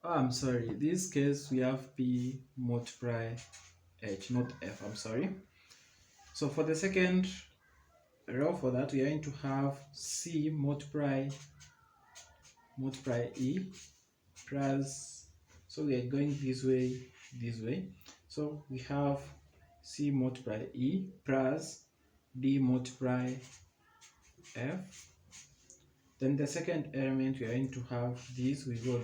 I'm sorry, this case we have P multiply H, not F, I'm sorry. So for the second row, for that we are going to have C multiply E plus, so we are going this way. So we have C multiply E plus D multiply F. Then the second element we are going to have this, we are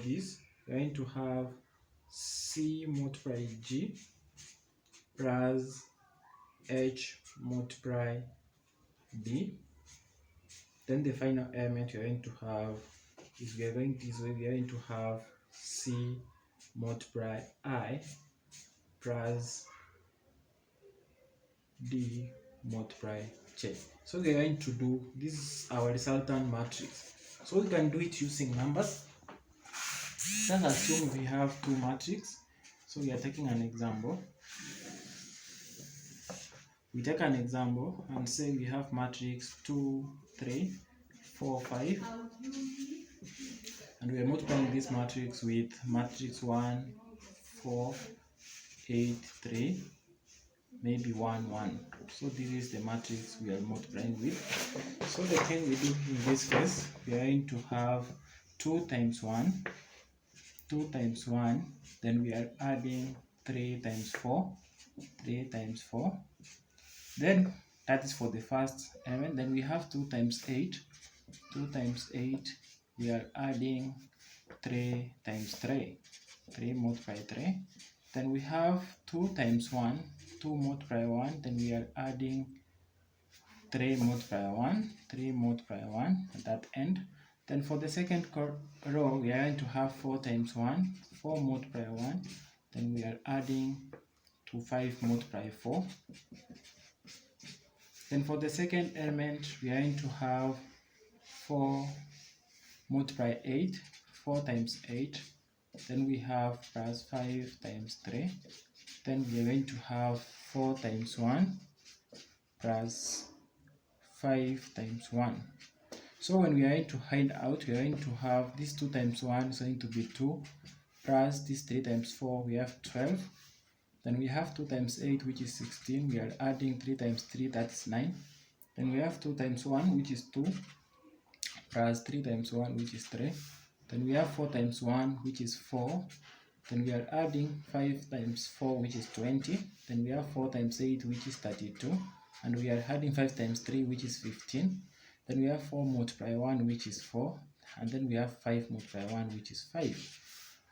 going to have C multiply G plus H multiply D. Then the final element we are going to have is, we are going this way, we are going to have C multiply I plus D multiply J. So we are going to do, this is our resultant matrix. So we can do it using numbers. Let's assume we have two matrices. So we are taking an example. We take an example and say we have matrix 2, 3, 4, 5. And we are multiplying this matrix with matrix 1, 4, 8, 3, maybe 1, 1. So this is the matrix we are multiplying with. So the thing we do in this case, we are going to have 2 times 1, 2 times 1, then we are adding 3 times 4, 3 times 4. Then that is for the first element. Then we have 2 times 8, 2 times 8, we are adding 3 times 3, 3 multiply 3. Then we have 2 times 1, 2 multiply 1, then we are adding 3 multiply 1, 3 multiply 1 at that end. Then for the second row, we are going to have 4 times 1, 4 multiply 1, then we are adding to 5 multiply 4. Then for the second element, we are going to have 4 multiply 8, 4 times 8, then we have plus 5 times 3. Then we are going to have 4 times 1 plus 5 times 1. So when we are going to find out, we are going to have this 2 times 1 is going to be 2, plus this 3 times 4, we have 12. Then we have 2 times 8, which is 16. We are adding 3 times 3, that's 9. Then we have 2 times 1, which is 2, plus 3 times 1, which is 3. Then we have 4 times 1, which is 4. Then we are adding 5 times 4, which is 20. Then we have 4 times 8, which is 32. And we are adding 5 times 3, which is 15. Then we have 4 multiply 1, which is 4. And then we have 5 multiply 1, which is 5.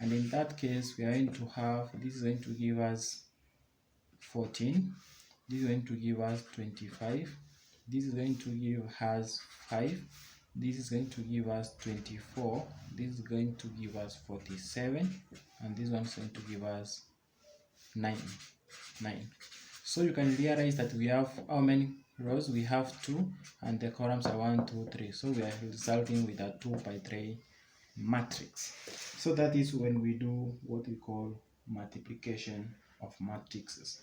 And in that case, we are going to have, this is going to give us 14. This is going to give us 25. This is going to give us 5. This is going to give us 24. This is going to give us 47. And this one is going to give us 9. So you can realize that we have how many rows? We have 2, and the columns are 1, 2, 3. So we are resulting with a 2 by 3 matrix. So that is when we do what we call multiplication of matrices.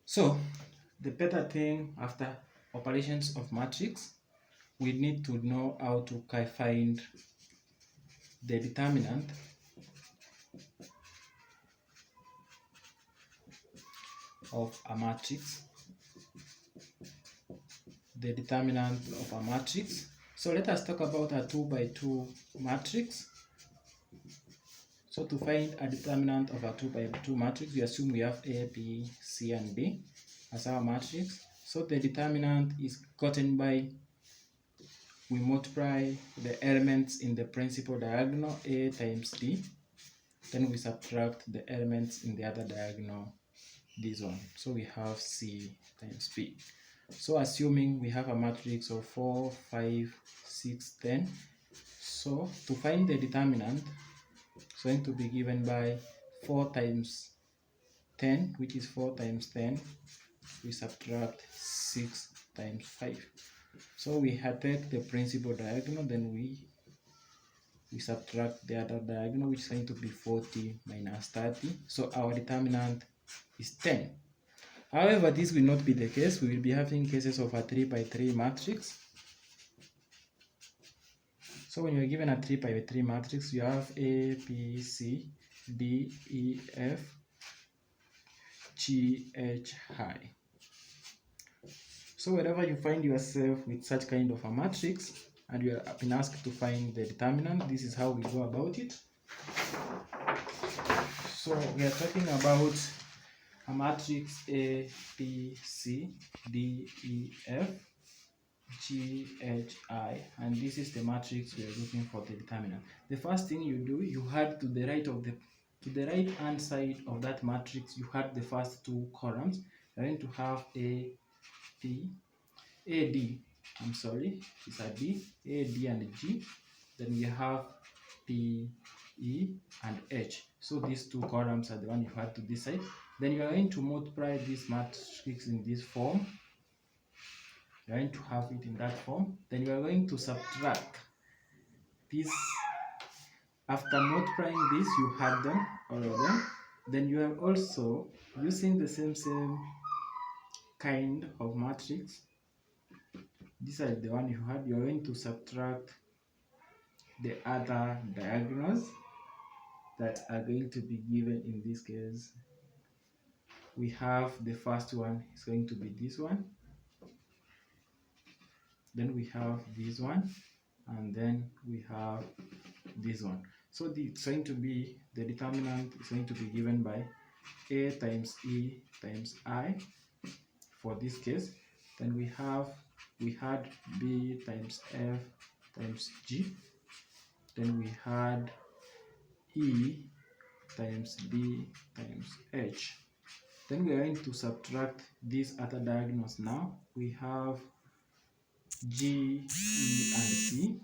So the better thing after operations of matrix, we need to know how to find the determinant of a matrix. The determinant of a matrix. So let us talk about a 2 by 2 matrix. So to find a determinant of a 2 by 2 matrix, we assume we have A, B, C, and D as our matrix. So the determinant is gotten by, we multiply the elements in the principal diagonal, A times D. Then we subtract the elements in the other diagonal, this one. So we have C times B. So assuming we have a matrix of 4, 5, 6, 10. So to find the determinant, it's going to be given by 4 times 10, which is 4 times 10. We subtract 6 times 5. So we have take the principal diagonal, then we subtract the other diagonal, which is going to be 40 minus 30. So our determinant is 10. However, this will not be the case. We will be having cases of a 3 by 3 matrix. So So when you're given a 3 by 3 matrix, you have A, B, C, D, E, F, G, H, I. So wherever you find yourself with such kind of a matrix and you have been asked to find the determinant, this is how we go about it. So we are talking about a matrix A, B, C, D, E, F, G, H, I, and this is the matrix we are looking for the determinant. The first thing you do, you add to the right hand side of that matrix, you add the first two columns. You're going to have A, D, I'm sorry, it's a D, A, D, and G. Then we have P, E, and H. So these two columns are the one you have to this side. Then you are going to multiply this matrix in this form. You are going to have it in that form. Then you are going to subtract this. After multiplying this, you add them, all of them. Then you are also using the same kind of matrix. These are the one you had. You are going to subtract the other diagonals that are going to be given in this case. We have the first one is going to be this one. Then we have this one, and then we have this one. So it's going to be, the determinant is going to be given by A times E times I for this case. Then we had B times F times G. Then we had E times D times H. Then we are going to subtract these other diagonals now. We have G, E, and C.